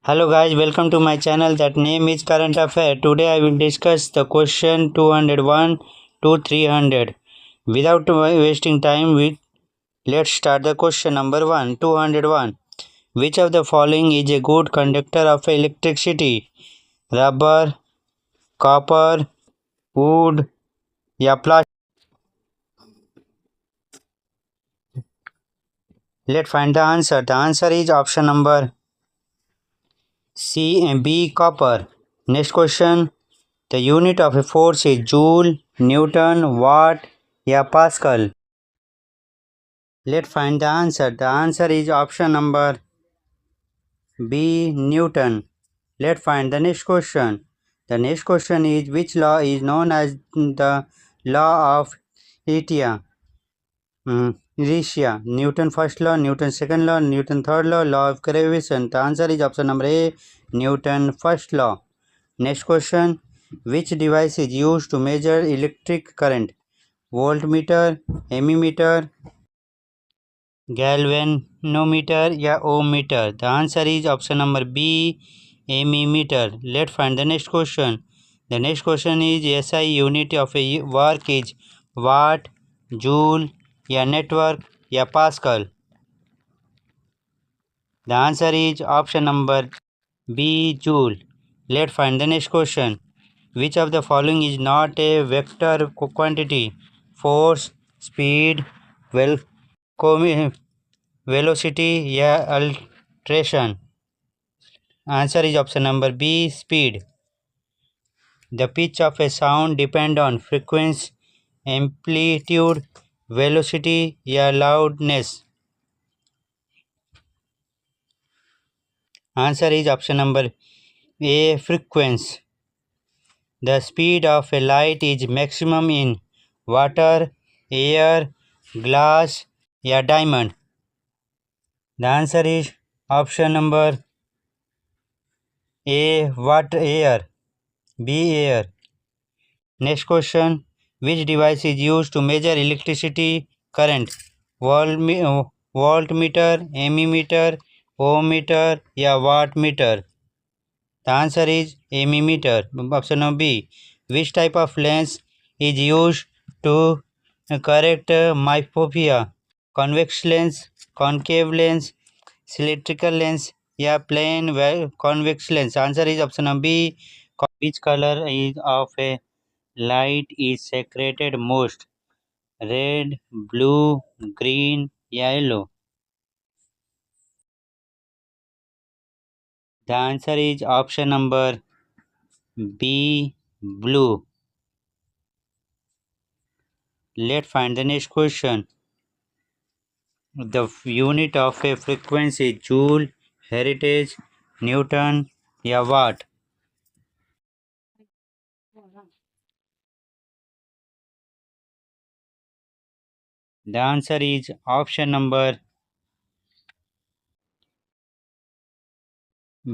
Hello guys, welcome to my channel that name is Current Affair. Today I will discuss the question 201 to 300. Without wasting time, let's start the question. Number 1, 201. Which of the following is a good conductor of electricity? Rubber, copper, wood, या plastic? Let's find the answer. The answer is option number C and B, copper. Next question. The unit of a force is joule, Newton, watt, या Pascal. Let's find the answer. The answer is option number B, Newton. Let's find the next question. The next question is which law is known as the law of inertia? Newton first law, Newton second law, Newton third law, law of gravitation. The answer is option number A, Newton first law. Next question. Which device is used to measure electric current? Voltmeter, ammeter, galvanometer या ohmmeter? The answer is option number B, ammeter. Let's find the next question. The next question is SI unit of a work is watt, joule या network या Pascal? The answer is option number B, joule. Let's find the next question. Which of the following is not a vector quantity? Force, speed, velocity या alteration? Answer is option number B, speed. The pitch of a sound depend on frequency, amplitude, velocity या loudness? Answer is option number A, frequency. The speed of a light is maximum in water, air, glass या diamond? The answer is option number A, water, air. B, air. Next question. Which device is used to measure electricity current? Voltmeter, ammeter, ohmmeter या wattmeter? The answer is ammeter. Option number B. Which type of lens is used to correct myopia? Convex lens, concave lens, cylindrical lens या plane convex lens? Answer is option number B. Which color is of a light is secreted most? Red, blue, green, yellow? The answer is option number B, blue. Let's find the next question. The unit of a frequency is joule, heritage, Newton या watt? The answer is option number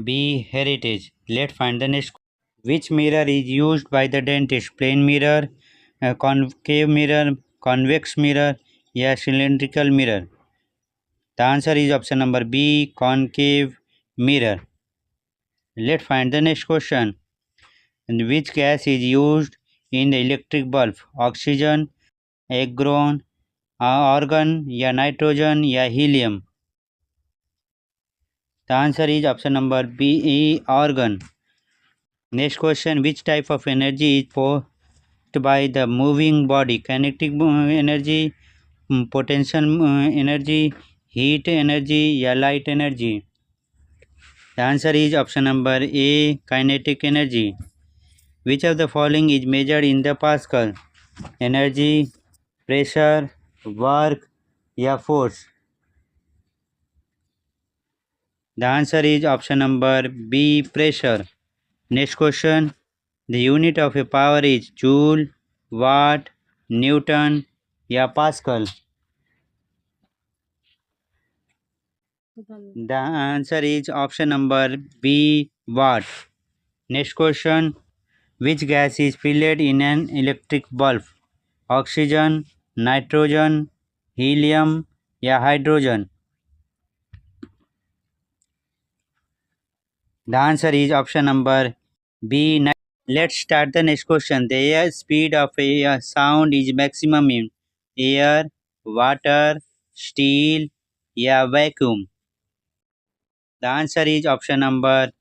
B, heritage. Let's find the next. Which mirror is used by the dentist? Plane mirror, concave mirror, convex mirror या cylindrical mirror? The answer is option number B, concave mirror. Let's find the next question. And which gas is used in the electric bulb? Oxygen, argon argon या nitrogen या helium? The answer is option number B, argon. Next question. Which type of energy is forced by the moving body? Kinetic energy, potential energy, heat energy या light energy? The answer is option number A, kinetic energy. Which of the following is measured in the Pascal? Energy, pressure, work या force? The answer is option number B, pressure. Next question. The unit of a power is joule, watt, Newton या Pascal? The answer is option number B, watt. Next question. Which gas is filled in an electric bulb? Oxygen, nitrogen, helium या hydrogen? The answer is option number B. Let's start the next question. The air speed of a sound is maximum in air, water, steel, या vacuum. The answer is option number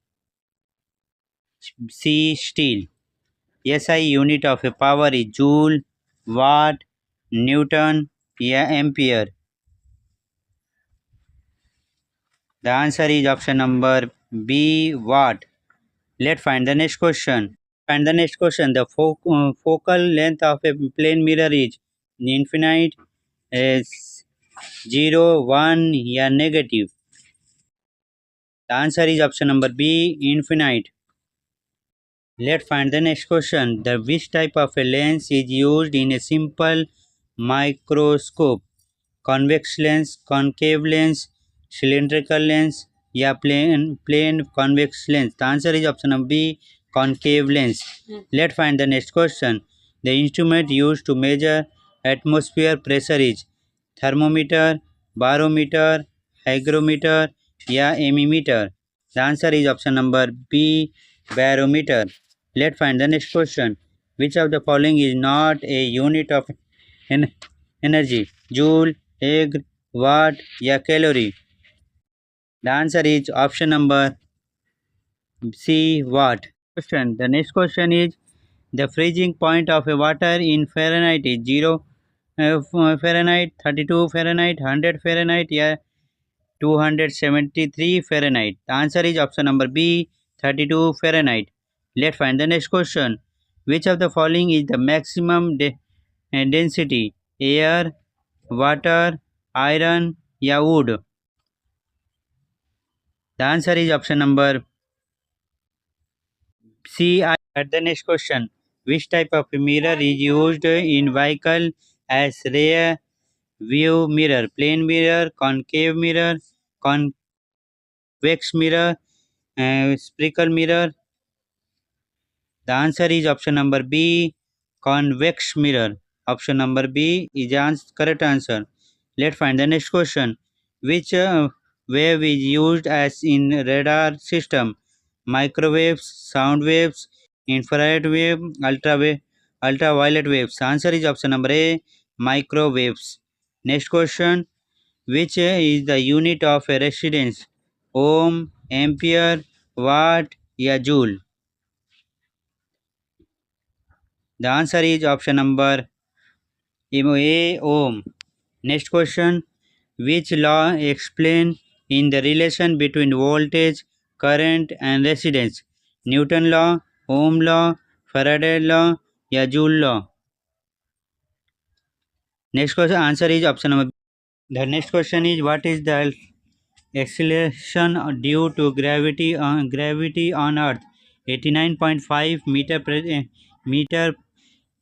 C. Steel. SI unit of a power is joule, watt, Newton, या ampere. The answer is option number B. Watt. Let's find the next question. Find the next question. The focal length of a plane mirror is infinite, is 0, 1, या negative. The answer is option number B. Infinite. Let's find the next question. The which type of a lens is used in a simple microscope? Convex lens, concave lens, cylindrical lens, या plain convex lens. The answer is option number B. Concave lens. Let's find the next question. The instrument used to measure atmosphere pressure is thermometer, barometer, hygrometer, या ammeter. The answer is option number B. Barometer. Let's find the next question. Which of the following is not a unit of energy? Joule, egg, watt, या calorie? The answer is option number C. Watt. Question. The next question is the freezing point of a water in Fahrenheit is 0 Fahrenheit, 32 Fahrenheit, 100 Fahrenheit, या 273 Fahrenheit. The answer is option number B. 32 Fahrenheit. Let's find the next question. Which of the following is the maximum density? Air, water, iron, या wood? The answer is option number C. At the next question. Which type of mirror is used in vehicle as rear view mirror? Plane mirror, concave mirror, convex mirror, spherical mirror? The answer is option number B. Convex mirror. Option number B is the correct answer. Let's find the next question. Which wave is used as in radar system? Microwaves, sound waves, infrared wave, ultraviolet waves. Answer is option number A. Microwaves. Next question. Which is the unit of a residence? Ohm, ampere, watt, या joule? The answer is option number A. Ohm. Next question. Which law explains in the relation between voltage, current and resistance? Newton law, Ohm law, Faraday law, या Joule law? Next question. Answer is option number B. The next question is what is the acceleration due to gravity on Earth? 89.5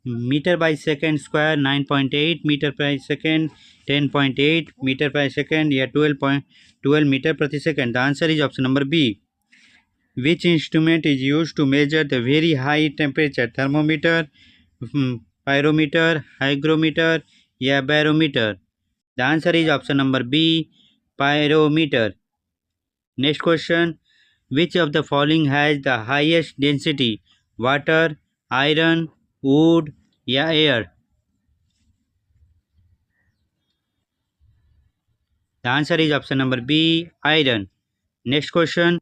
meter by second square, 9.8 meter per second, 10.8 meter per second, या 12 meter प्रति second. The answer is option number B. Which instrument is used to measure the very high temperature? Thermometer, pyrometer, hygrometer, या barometer? The answer is option number B. Pyrometer. Next question. Which of the following has the highest density? Water, iron, wood, या air? The answer is option number B. Iron. Next question.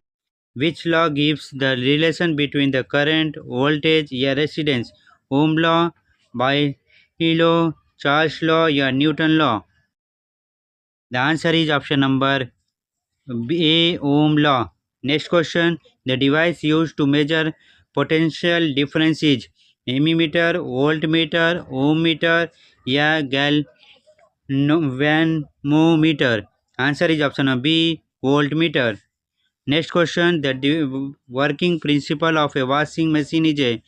Which law gives the relation between the current, voltage, या resistance? Ohm law, By law, Charles law, या Newton law? The answer is option number A. Ohm law. Next question. The device used to measure potential difference is ammeter, voltmeter, ohmmeter, या galvanometer? Answer is option number B. Voltmeter. Next question. The working principle of a washing machine is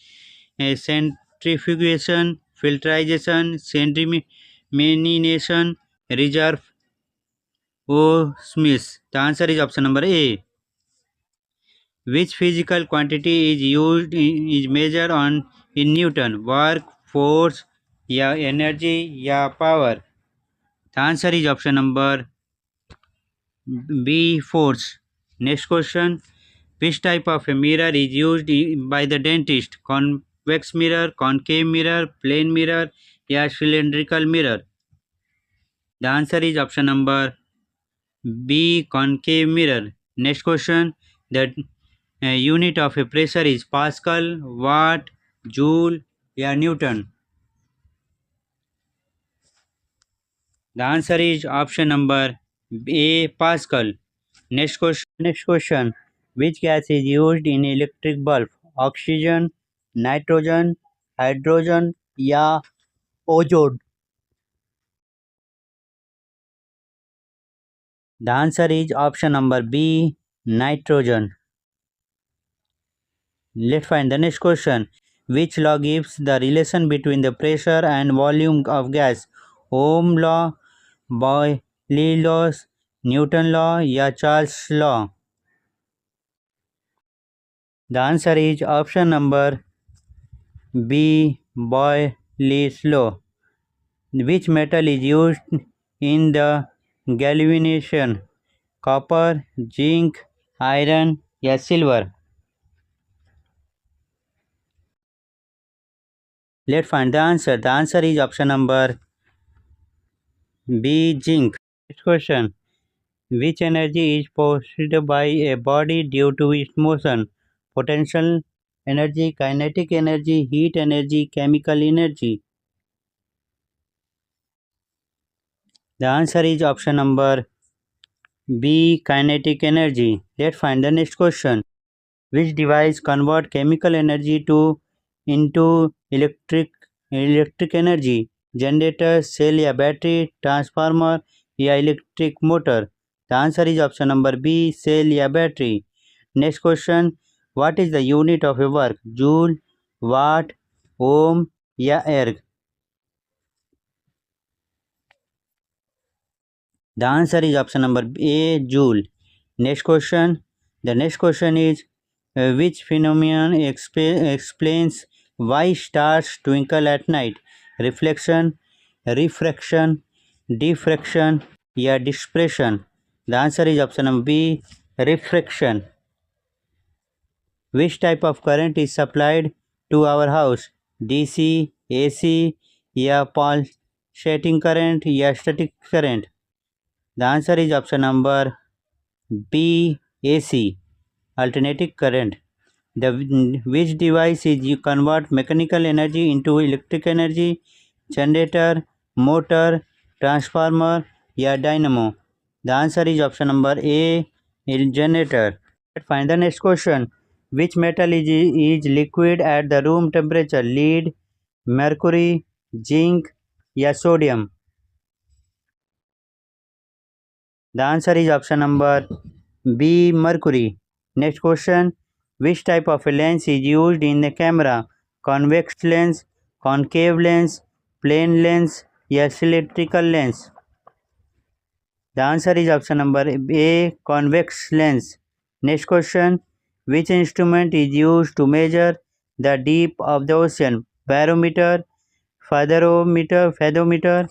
a centrifugation, filtration, sedimentation, reserve osmosis. The answer is option number A. Which physical quantity is measured in Newton? Work, force, या energy, या power? The answer is option number B. Force. Next question. Which type of a mirror is used by the dentist? Convex mirror, concave mirror, plane mirror, or cylindrical mirror? The answer is option number B, concave mirror. Next question. The unit of a pressure is Pascal, Watt, Joule, or Newton? The answer is option number A, Pascal. Next question. Next question. Which gas is used in electric bulb? Oxygen, nitrogen, hydrogen, या ozone? The answer is option number B, nitrogen. Let's find the next question. Which law gives the relation between the pressure and volume of gas? Ohm law, Boyle laws, Newton law, या Charles law? The answer is option number B, Boyle's law. Which metal is used in the galvanization? Copper, zinc, iron, या silver? Let's find the answer. The answer is option number B, zinc. Next question. Which energy is possessed by a body due to its motion? Potential energy, kinetic energy, heat energy, chemical energy? The answer is option number B, kinetic energy. Let's find the next question. Which device convert chemical energy into electric energy? Generator, cell या battery, transformer या electric motor? The answer is option number B, cell या battery. Next question. What is the unit of a work? Joule, watt, ohm या erg? The answer is option number A, joule. Next question. The next question is which phenomenon explains why stars twinkle at night? Reflection, refraction, diffraction, या dispersion? The answer is option number B, refraction. Which type of current is supplied to our house? DC, AC, या pulsating current, या static current? The answer is option number B, AC, alternating current. Which device is you convert mechanical energy into electric energy? Generator, motor, transformer, या dynamo? The answer is option number A, generator. Let's find the next question. Which metal is liquid at the room temperature? Lead, mercury, zinc, या sodium? The answer is option number B, mercury. Next question. Which type of a lens is used in the camera? Convex lens, concave lens, plane lens, या cylindrical lens? The answer is option number A, convex lens. Next question. Which instrument is used to measure the depth of the ocean? Barometer, fathometer,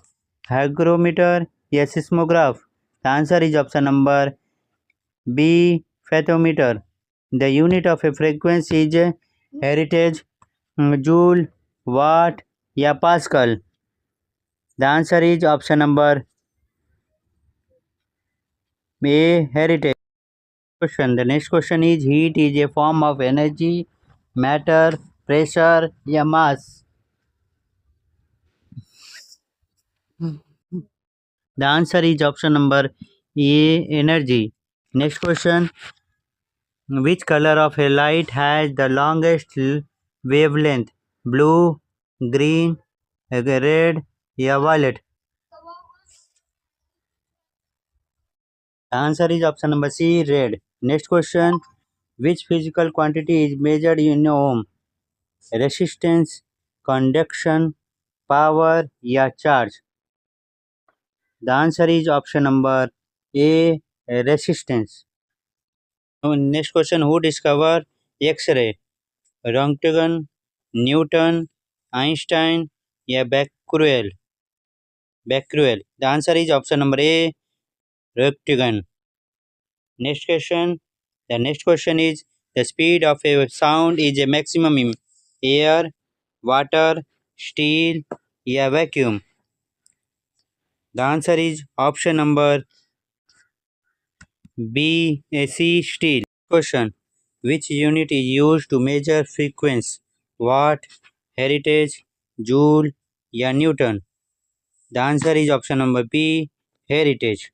hygrometer, या seismograph? The answer is option number B, fathometer. The unit of a frequency is heritage, joule, watt, या Pascal? The answer is option number A, heritage. Question. The next question is heat is a form of energy, matter, pressure, या mass? The answer is option number A, energy. Next question. Which color of a light has the longest wavelength? Blue, green, red, या violet? The answer is option number C, red. Next question. Which physical quantity is measured in ohm? Resistance, conduction, power, या charge? The answer is option number A, resistance. Next question. Who discovered X-ray? Röntgen, Newton, Einstein, या Becquerel? The answer is option number A, Röntgen. Next question. The next question is The speed of a sound is a maximum in air, water, steel, या vacuum. The answer is option number B, AC, steel. Question. Which unit is used to measure frequency? Watt, heritage, joule, या Newton? The answer is option number B, heritage.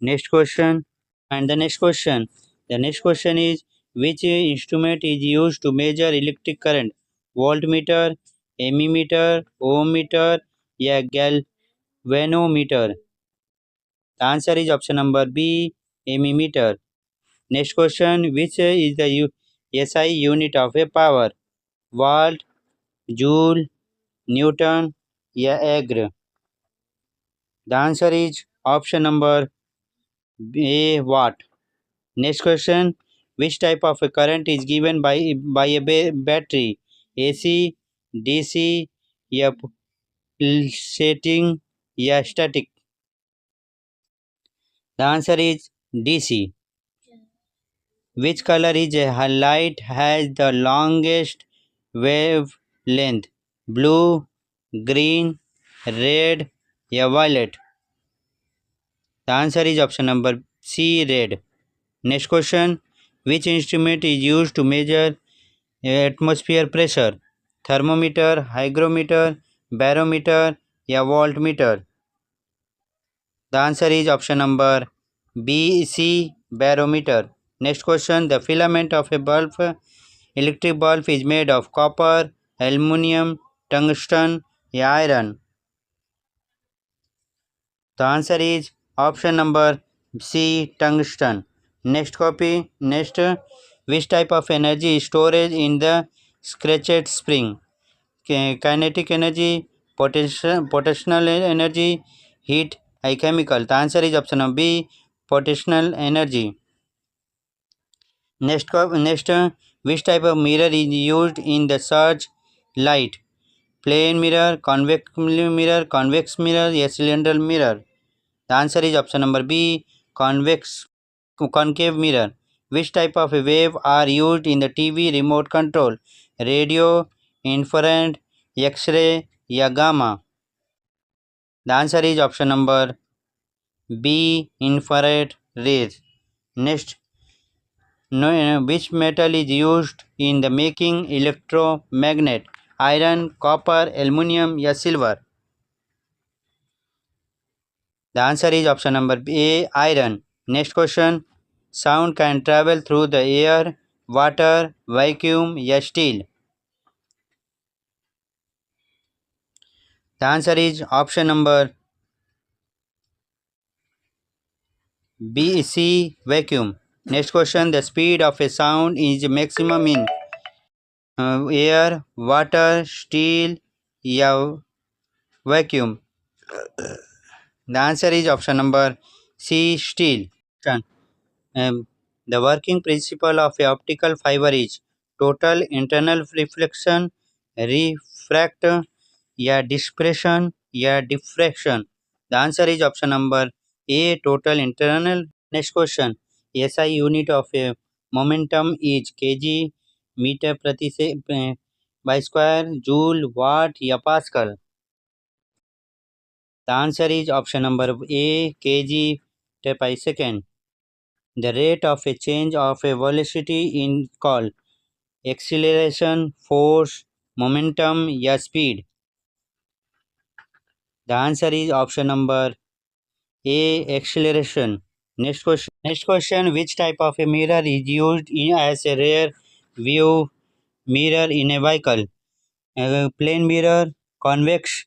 Next question. And the next question. The next question is which instrument is used to measure electric current? Voltmeter, ammeter, ohmmeter, या galvanometer? The answer is option number B, ammeter. Next question. Which is the SI unit of a power? Watt, joule, Newton, या Agre? The answer is option number A, watt. Next question. Which type of a current is given by a battery? AC, DC, या pulsating, या static? The answer is DC. Which color is a light has the longest wavelength? Blue, green, red, या violet? The answer is option number C, red. Next question. Which instrument is used to measure atmosphere pressure? Thermometer, hygrometer, barometer, या voltmeter? The answer is option number B, C, barometer. Next question. The filament of a bulb, electric bulb, is made of copper, aluminum, tungsten, या iron? The answer is option number C, tungsten. Next copy. Next, which type of energy is stored in the scratched spring? Kinetic energy, potential energy, heat, chemical. The answer is option number B, potential energy. Next, which type of mirror is used in the search light? Plane mirror, convex mirror, या cylindrical mirror? The answer is option number B, concave mirror. Which type of wave are used in the TV remote control? Radio, infrared, X-ray, या gamma? The answer is option number B, infrared rays. Next, which metal is used in the making electromagnet? Iron, copper, aluminum, या silver? The answer is option number A, iron. Next question. Sound can travel through the air, water, vacuum, या steel? The answer is option number B, C, vacuum. Next question. The speed of a sound is maximum in air, water, steel, या vacuum? The answer is option number C, steel. The working principle of a optical fiber is total internal reflection, refract, या dispersion, या diffraction? The answer is option number A, total internal. Next question. SI unit of a momentum is kg, meter by square, joule, watt, या Pascal? The answer is option number A, kg by second. The rate of a change of a velocity is called acceleration, force, momentum, या speed? The answer is option number A, acceleration. Next question. Which type of a mirror is used as a rear view mirror in a vehicle? Plane mirror, convex,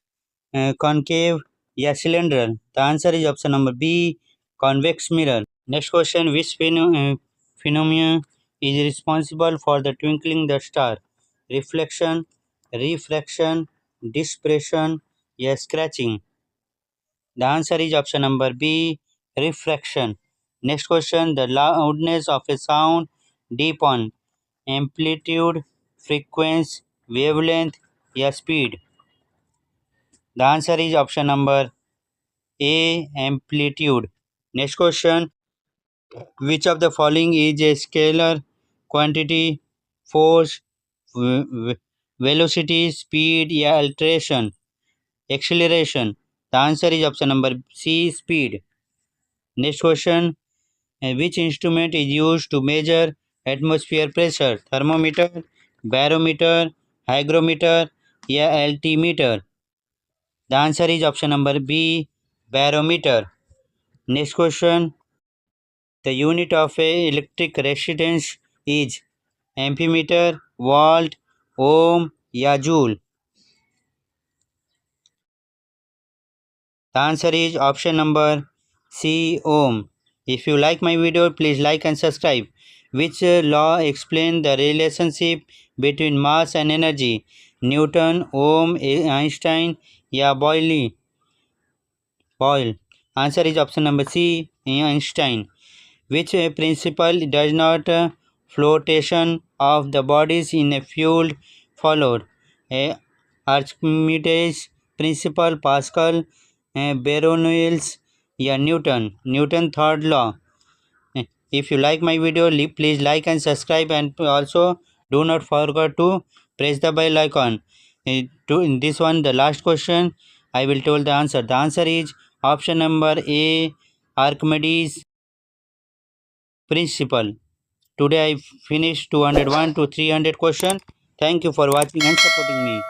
concave, या cylindrical? The answer is option number B, convex mirror. Next question. Which phenomenon is responsible for the twinkling the star? Reflection, refraction, dispersion, या scratching? The answer is option number B, refraction. Next question. The loudness of a sound depends on amplitude, frequency, wavelength, या speed? The answer is option number A, amplitude. Next question. Which of the following is a scalar quantity, force, velocity, speed या alteration, acceleration. The answer is option number C, speed. Next question. Which instrument is used to measure atmosphere pressure? Thermometer, barometer, hygrometer या altimeter. The answer is option number B, barometer. Next question. The unit of a electric resistance is ampemeter, volt, ohm या joule. The answer is option number C, ohm. If you like my video, please like and subscribe. Which law explains the relationship between mass and energy? Newton, Ohm, Einstein या Boyle. Answer is option number C, Einstein. Which principle does not flotation of the bodies in a fluid followed? Archimedes principle, Pascal, Bernoulli's या Newton third law. If you like my video, please like and subscribe, and also do not forget to press the bell icon. In this one, the last question, I will tell the answer. The answer is option number A, Archimedes principle. Today I finished 201 to 300 question. Thank you for watching and supporting me.